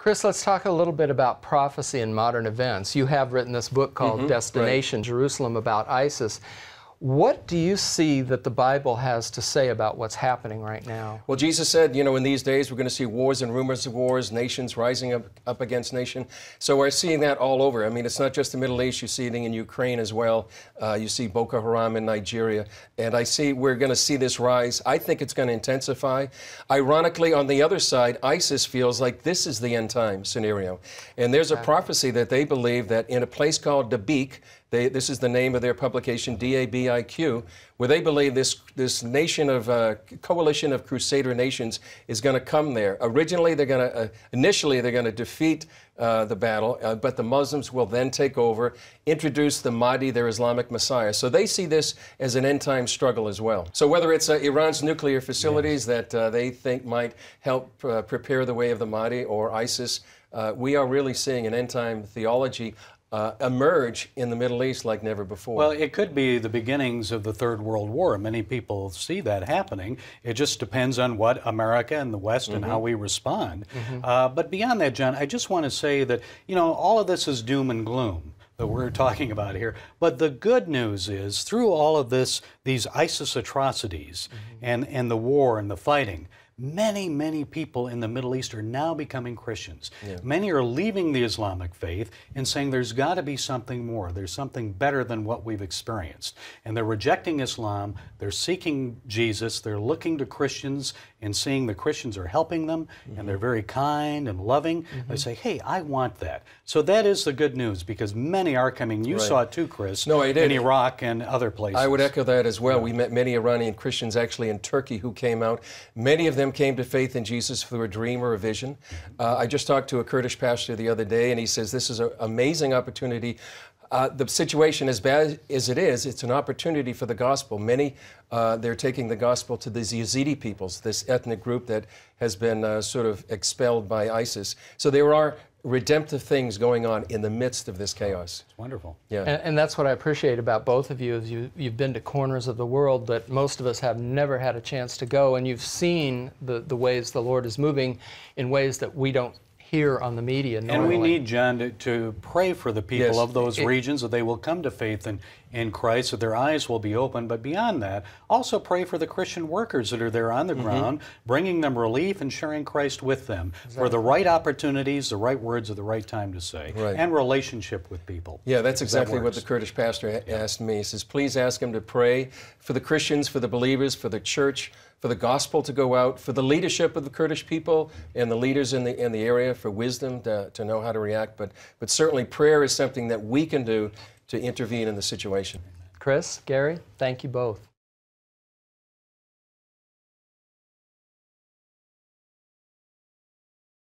Chris, let's talk a little bit about prophecy and modern events. You have written this book called Destination Jerusalem about ISIS. What do you see that the Bible has to say about what's happening right now? Well, Jesus said, you know, in these days we're going to see wars and rumors of wars, nations rising up against nation. So we're seeing that all over. I mean, it's not just the Middle East. You see it in Ukraine as well. You see Boko Haram in Nigeria. And I see we're going to see this rise. I think it's going to intensify. Ironically, on the other side, ISIS feels like this is the end time scenario. And there's a prophecy that they believe that in a place called Dabiq, this is the name of their publication, DABIQ, where they believe this nation of coalition of crusader nations is going to come there. Originally, initially they're going to defeat the battle, but the Muslims will then take over, introduce the Mahdi, their Islamic Messiah. So they see this as an end-time struggle as well. So whether it's Iran's nuclear facilities that they think might help prepare the way of the Mahdi, or ISIS, we are really seeing an end-time theology emerge in the Middle East like never before. Well, it could be the beginnings of the Third World War. Many people see that happening. It just depends on what America and the West and how we respond. But beyond that, John, I just want to say that, you know, all of this is doom and gloom that we're talking about here. But the good news is, through all of this, these ISIS atrocities and the war and the fighting, many people in the Middle East are now becoming Christians. Many are leaving the Islamic faith and saying there's got to be something more. There's something better than what we've experienced. And they're rejecting Islam. They're seeking Jesus. They're looking to Christians and seeing the Christians are helping them, and they're very kind and loving. They say, hey, I want that. So that is the good news, because many are coming. You saw it too, Chris, no, I did. In Iraq and other places. I would echo that as well. We met many Iranian Christians actually in Turkey who came out. Many of them came to faith in Jesus through a dream or a vision. I just talked to a Kurdish pastor the other day, and he says this is an amazing opportunity. The situation, as bad as it is, it's an opportunity for the gospel. Many, they're taking the gospel to these Yazidi peoples, this ethnic group that has been sort of expelled by ISIS. So there are redemptive things going on in the midst of this chaos. It's wonderful. Yeah. And that's what I appreciate about both of you, is you've been to corners of the world that most of us have never had a chance to go, and you've seen the ways the Lord is moving in ways that we don't hear on the media normally. And we need, John, to pray for the people of those regions, that they will come to faith in Christ, that their eyes will be open. But beyond that, also pray for the Christian workers that are there on the ground, bringing them relief and sharing Christ with them for the right opportunities, the right words at the right time to say, and relationship with people. Yeah, that's exactly what the Kurdish pastor asked me. He says, please ask him to pray for the Christians, for the believers, for the church, for the gospel to go out, for the leadership of the Kurdish people and the leaders in the area, for wisdom to know how to react. But certainly prayer is something that we can do to intervene in the situation. Chris, Gary, thank you both.